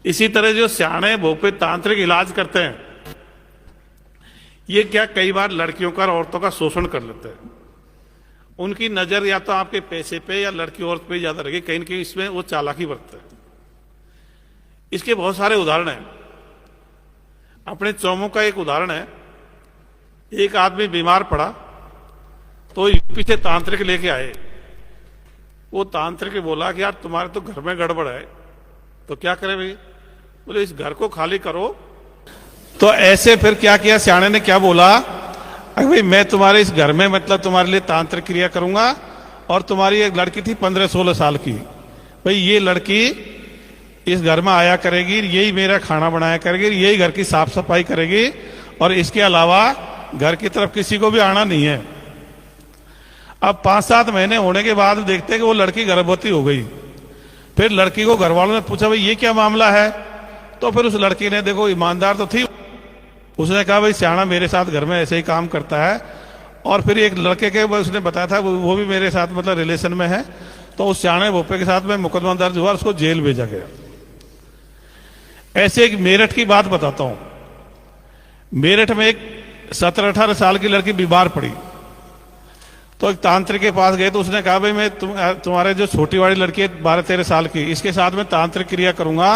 इसी तरह जो सियाणे भोपे तांत्रिक इलाज करते हैं, ये क्या कई बार लड़कियों का और औरतों का शोषण कर लेते हैं। उनकी नजर या तो आपके पैसे पे या लड़की औरत पे ज्यादा रहेगी, कहीं न कहीं इसमें वो चालाकी बरतते हैं। इसके बहुत सारे उदाहरण हैं। अपने चौमों का एक उदाहरण है। एक आदमी बीमार पड़ा तो यूपी से तांत्रिक लेके आए। वो तांत्रिक बोला कि यार तुम्हारे तो घर में गड़बड़ है, तो क्या करें भाई? बोले इस घर को खाली करो। तो ऐसे फिर क्या किया, सियाने ने क्या बोला, अरे भाई मैं तुम्हारे इस घर में मतलब तुम्हारे लिए तांत्रिक क्रिया करूंगा, और तुम्हारी एक लड़की थी 15-16 साल की, भाई ये लड़की इस घर में आया करेगी, यही मेरा खाना बनाया करेगी, यही घर की साफ सफाई करेगी, और इसके अलावा घर की तरफ किसी को भी आना नहीं है। अब 5-7 महीने होने के बाद देखते हैं कि वो लड़की गर्भवती हो गई। फिर लड़की को घर वालों ने पूछा भाई ये क्या मामला है? तो फिर उस लड़की ने, देखो ईमानदार तो थी, उसने कहा भाई सियाना मेरे साथ घर में ऐसे ही काम करता है। और फिर एक लड़के के उसने बताया था वो भी मेरे साथ मतलब रिलेशन में है। तो उस सियाने भोपे के साथ में मुकदमा दर्ज हुआ, उसको जेल भेजा गया। ऐसे एक मेरठ की बात बताता हूं। मेरठ में एक 17-18 साल की लड़की बीमार पड़ी, तो एक तांत्रिक के पास गए। तो उसने कहा भाई मैं तुम्हारे जो छोटी वाली लड़की है 12-13 साल की, इसके साथ में तांत्रिक क्रिया करूंगा,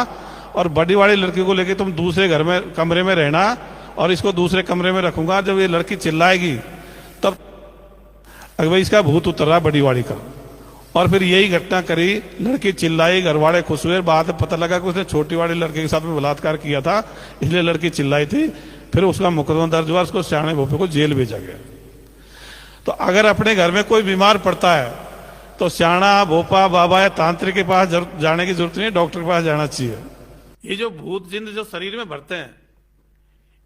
और बड़ी वाली लड़की को लेकर तुम दूसरे घर में कमरे में रहना, और इसको दूसरे कमरे में रखूंगा। जब ये लड़की चिल्लाएगी तब अगर भाई इसका भूत उतर रहा बड़ी वाली का। और फिर यही घटना करी, लड़की चिल्लाई, घर वाले खुश हुए। बाद में पता लगा कि उसने छोटी वाली लड़की के साथ में बलात्कार किया था, इसलिए लड़की चिल्लाई थी। फिर उसका मुकदमा दर्ज हुआ, उसको सियाने भोपे को जेल भेजा गया। तो अगर अपने घर में कोई बीमार पड़ता है तो सियाना भोपा बाबा या तांत्रिक के पास जाने की जरूरत नहीं, डॉक्टर के पास जाना चाहिए। ये जो भूत जिन जो शरीर में भरते हैं,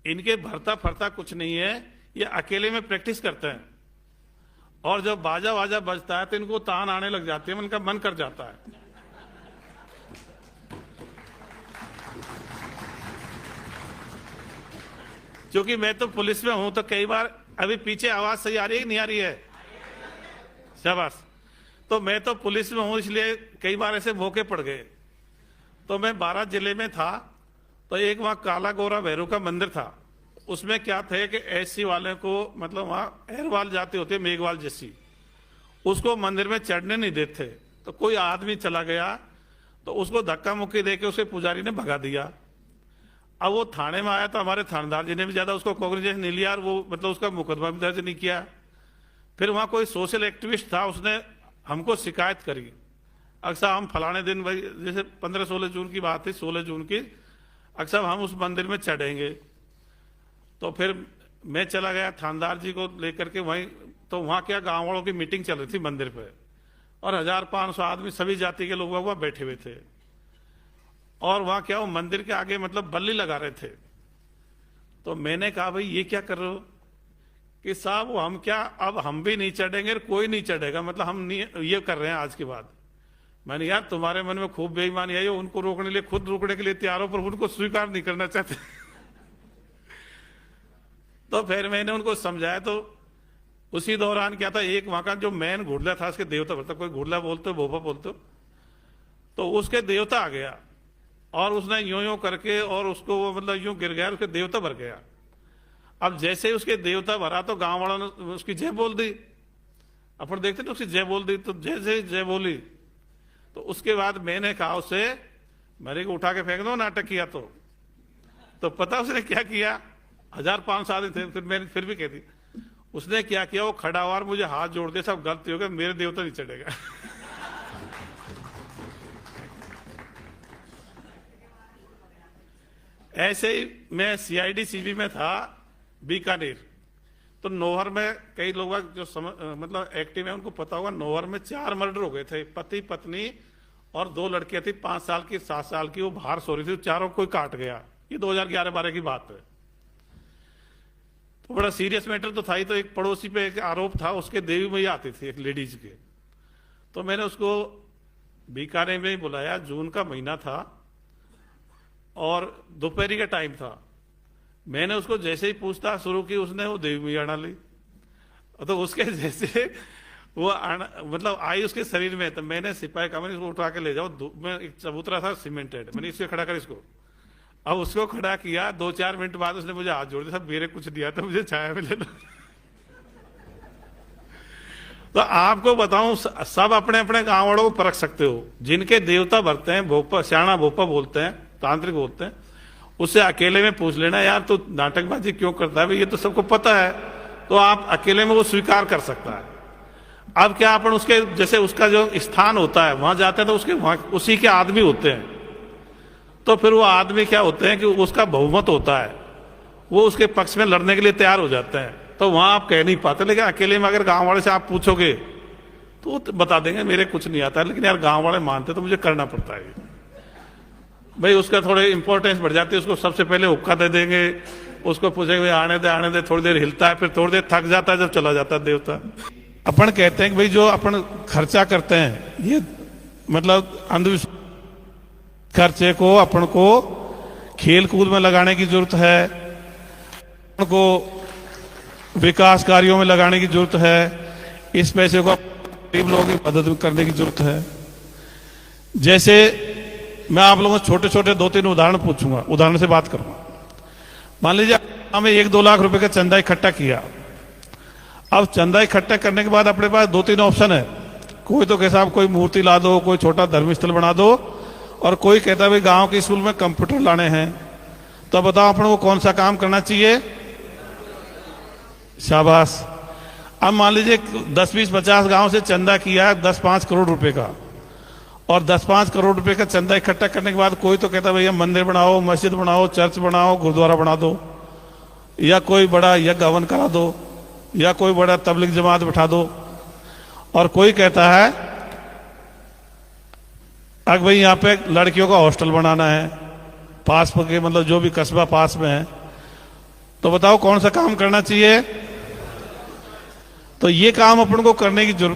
इनके भरता फरता कुछ नहीं है, ये अकेले में प्रैक्टिस करते हैं। और जब बाजा वाजा बजता है तो इनको तान आने लग जाती है, इनका मन कर जाता है। क्योंकि मैं तो पुलिस में हूं, तो कई बार, अभी पीछे आवाज सही आ रही है कि नहीं आ रही है? शाबाश। तो मैं तो पुलिस में हूं, इसलिए कई बार ऐसे मौके पड़ गए। तो मैं 12 जिले में था, तो एक वहां काला गोरा भैरव का मंदिर था। उसमें क्या थे कि एससी वाले को मतलब वहां एरवाल जाते होते, मेघवाल जैसी, उसको मंदिर में चढ़ने नहीं देते। तो कोई आदमी चला गया तो उसको धक्का मुक्की देके उसे पुजारी ने भगा दिया। अब वो थाने में आया तो हमारे थानेदार जी ने भी ज्यादा उसको कॉग्निजेंस नहीं लिया, और वो मतलब उसका मुकदमा भी दर्ज नहीं किया। फिर वहां कोई सोशल एक्टिविस्ट था, उसने हमको शिकायत करी, अक्सर हम फलाने दिन, भाई जैसे 15-16 जून की बात थी, 16 जून की, अक्सर हम उस मंदिर में चढ़ेंगे। तो फिर मैं चला गया थानेदार जी को लेकर के वहीं। तो वहां क्या, गांव वालों की मीटिंग चल रही थी मंदिर पे, और 1500 आदमी सभी जाति के लोग वहां बैठे हुए थे। और वहां क्या, वो मंदिर के आगे मतलब बल्ली लगा रहे थे। तो मैंने कहा भाई ये क्या कर रहे हो? कि साहब हम क्या, अब हम भी नहीं चढ़ेंगे, कोई नहीं चढ़ेगा, मतलब हम नहीं ये कर रहे हैं आज के बाद। मैंने, यार तुम्हारे मन में खूब बेईमानी आई है, उनको रोकने के लिए खुद रुकने के लिए तैयार हो, पर उनको स्वीकार नहीं करना चाहते। तो फिर मैंने उनको समझाया। तो उसी दौरान क्या था, एक वहां का जो मेन घुड़ला था, उसके देवता भरता, कोई घुड़ला बोलते हो, भोपा बोलते हो, तो उसके देवता आ गया, और उसने यूं यूं करके, और उसको वो मतलब यूं गिर गया, उसके देवता भर गया। अब जैसे ही उसके देवता भरा तो गांव वालों ने उसकी जय बोल दी। अपन देखते थे, उसकी जय बोल दी, तो जैसे जय बोली तो उसके बाद मैंने कहा उससे, मेरे को उठा के फेंक दो नाटक किया तो पता उसने क्या किया? 1500 आदमी थे, फिर मैंने फिर भी कह दी। उसने क्या किया, वो खड़ा हुआ और मुझे हाथ जोड़ दिया, सब गलती हो गया, मेरे देवता नहीं चढ़ेगा। ऐसे ही मैं सीआईडी सीबी में था बीकानेर। तो नौहर में कई लोग जो मतलब एक्टिव है, उनको पता होगा, नौहर में 4 मर्डर हो गए थे। पति पत्नी और 2 लड़कियां थी, 5 साल की 7 साल की, वो बाहर सो रही थी, चारों कोई काट गया। ये 2011-12 की बात है। तो बड़ा सीरियस मैटर तो था ही। तो एक पड़ोसी पे एक आरोप था, उसके देवी मैया आती थी एक लेडीज के। तो मैंने उसको बीकानेर में ही बुलाया, जून का महीना था और दोपहरी का टाइम था। मैंने उसको जैसे ही पूछताछ शुरू की, उसने वो देवी मैया डाली। तो उसके जैसे वो मतलब आई उसके शरीर में, तो मैंने सिपाही कहा, मैंने इसको उठा के ले जाओ, धूप में एक चबूतरा था सीमेंटेड, मैंने इसको खड़ा कर इसको। अब उसको खड़ा किया, 2-4 मिनट बाद उसने मुझे हाथ जोड़ दिया, सब मेरे कुछ दिया था, मुझे छाया में लेना। तो आपको बताऊं, सब अपने अपने गांव वालों को परख सकते हो। जिनके देवता भरते हैं, भोपा श्याणा भोपा बोलते हैं, तांत्रिक बोलते हैं, उससे अकेले में पूछ लेना, यार तो नाटकबाजी क्यों करता है भाई, ये तो सबको पता है। तो आप अकेले में वो स्वीकार कर सकता है। अब क्या अपन उसके जैसे उसका जो स्थान होता है वहां जाते हैं तो उसके वहां उसी के आदमी होते हैं, तो फिर वो आदमी क्या होते हैं कि उसका बहुमत होता है, वो उसके पक्ष में लड़ने के लिए तैयार हो जाते हैं। तो वहां आप कह नहीं पाते, लेकिन अकेले में अगर गांव वाले से आप पूछोगे तो वो बता देंगे मेरे कुछ नहीं आता है, लेकिन यार गांव वाले मानते तो मुझे करना पड़ता है भाई। उसका थोड़े इंपॉर्टेंस बढ़ जाती है, उसको सबसे पहले हुक्का दे देंगे, उसको पूछेंगे भाई आने दे, थोड़ी देर हिलता है, फिर थोड़ी देर थक जाता है, जब चला जाता है देवता। अपन कहते हैं कि भाई जो अपन खर्चा करते हैं, ये मतलब अंधविश्वास, खर्चे को अपन को खेल कूद में लगाने की जरूरत है, अपन को विकास कार्यों में लगाने की जरूरत है, इस पैसे को गरीब लोगों की मदद करने की जरूरत है। जैसे मैं आप लोगों से छोटे छोटे 2-3 उदाहरण पूछूंगा, उदाहरण से बात करूंगा। मान लीजिए हमें 1-2 लाख रुपए का चंदा इकट्ठा किया। अब चंदा इकट्ठा करने के बाद अपने पास 2-3 ऑप्शन है। कोई तो कहता है कोई मूर्ति ला दो, कोई छोटा धर्मस्थल बना दो, और कोई कहता है भाई गांव के स्कूल में कंप्यूटर लाने हैं। तो बताओ अपन को कौन सा काम करना चाहिए? शाबाश। अब मान लीजिए 10-20-50 गांव से चंदा किया 10-5 करोड़ रुपए का, और 10-5 करोड़ रुपए का चंदा इकट्ठा करने के बाद कोई तो कहता है भैया मंदिर बनाओ, मस्जिद बनाओ, चर्च बनाओ, गुरुद्वारा बना दो, या कोई बड़ा यज्ञ हवन करा दो, या कोई बड़ा तबलीग जमात बिठा दो। और कोई कहता है अगर भाई यहाँ पे लड़कियों का हॉस्टल बनाना है, पास के मतलब जो भी कस्बा पास में है। तो बताओ कौन सा काम करना चाहिए? तो ये काम अपन को करने की जरूरत